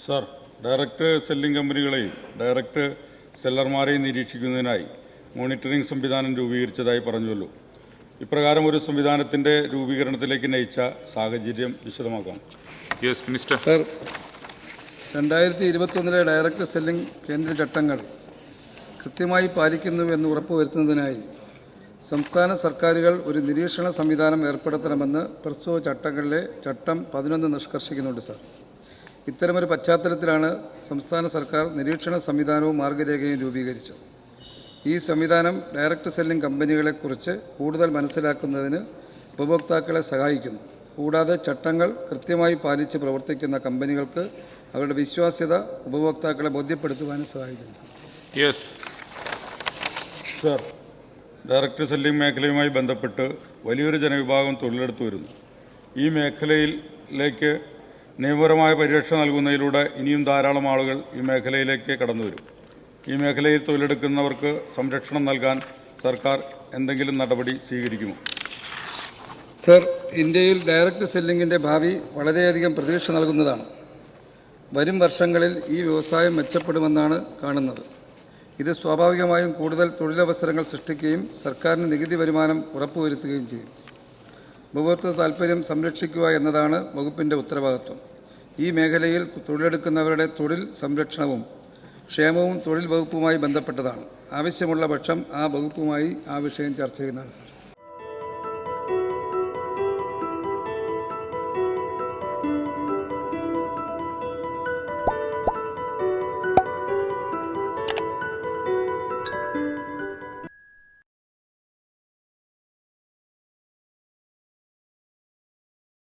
Sir, direct selling കമ്പനികളെയും direct സെല്ലർമാരെയും നിരീക്ഷിക്കുന്നതിനായി മോണിറ്ററിംഗ് സംവിധാനം രൂപീകരിച്ചതായി പറഞ്ഞുവല്ലോ. ഇപ്രകാരം ഒരു സംവിധാനത്തിൻ്റെ രൂപീകരണത്തിലേക്ക് നയിച്ച സാഹചര്യം വിശദമാക്കാം. Yes minister. Sir, 2021 direct selling കേന്ദ്ര ചട്ടങ്ങൾ കൃത്യമായി പാലിക്കുന്നുവെന്ന് ഉറപ്പുവരുത്തുന്നതിനായി സംസ്ഥാന സർക്കാരുകൾ ഒരു നിരീക്ഷണ സംവിധാനം ഏർപ്പെടുത്തണമെന്ന് പ്രസ്തുത ചട്ടങ്ങളിലെ ചട്ടം 11 നിഷ്കർഷിക്കുന്നുണ്ട്. സർ, ഇത്തരമൊരു പശ്ചാത്തലത്തിലാണ് സംസ്ഥാന സർക്കാർ നിരീക്ഷണ സംവിധാനവും മാർഗരേഖയും രൂപീകരിച്ചത്. ഈ സംവിധാനം ഡയറക്റ്റ് സെല്ലിംഗ് കമ്പനികളെക്കുറിച്ച് കൂടുതൽ മനസ്സിലാക്കുന്നതിന് ഉപഭോക്താക്കളെ സഹായിക്കുന്നു. കൂടാതെ ചട്ടങ്ങൾ കൃത്യമായി പാലിച്ച് പ്രവർത്തിക്കുന്ന കമ്പനികൾക്ക് അവരുടെ വിശ്വാസ്യത ഉപഭോക്താക്കളെ ബോധ്യപ്പെടുത്തുവാനും സഹായിക്കുന്നു. സർ, ഡയറക്റ്റ് സെല്ലിംഗ് മേഖലയുമായി ബന്ധപ്പെട്ട് വലിയൊരു ജനവിഭാഗം തൊഴിലെടുത്തു വരുന്നു. ഈ മേഖലയിലേക്ക് നിയമപരമായ പരിരക്ഷ നൽകുന്നതിലൂടെ ഇനിയും ധാരാളം ആളുകൾ ഈ മേഖലയിലേക്ക് കടന്നു വരും. ഈ മേഖലയിൽ തൊഴിലെടുക്കുന്നവർക്ക് സംരക്ഷണം നൽകാൻ സർക്കാർ എന്തെങ്കിലും നടപടി സ്വീകരിക്കുമോ? സർ, ഇന്ത്യയിൽ ഡയറക്റ്റ് സെല്ലിങ്ങിൻ്റെ ഭാവി വളരെയധികം പ്രതീക്ഷ നൽകുന്നതാണ്. വരും വർഷങ്ങളിൽ ഈ വ്യവസായം മെച്ചപ്പെടുമെന്നാണ് കാണുന്നത്. ഇത് സ്വാഭാവികമായും കൂടുതൽ തൊഴിലവസരങ്ങൾ സൃഷ്ടിക്കുകയും സർക്കാരിന് നികുതി വരുമാനം ഉറപ്പുവരുത്തുകയും ചെയ്യും. ഉപഭോക്തൃ താൽപ്പര്യം സംരക്ഷിക്കുക എന്നതാണ് വകുപ്പിൻ്റെ ഉത്തരവാദിത്വം. ഈ മേഖലയിൽ തൊഴിലെടുക്കുന്നവരുടെ തൊഴിൽ സംരക്ഷണവും ക്ഷേമവും തൊഴിൽ വകുപ്പുമായി ബന്ധപ്പെട്ടതാണ്. ആവശ്യമുള്ള പക്ഷം ആ വകുപ്പുമായി ആ വിഷയം ചർച്ച ചെയ്യുന്നതാണ്. സർ.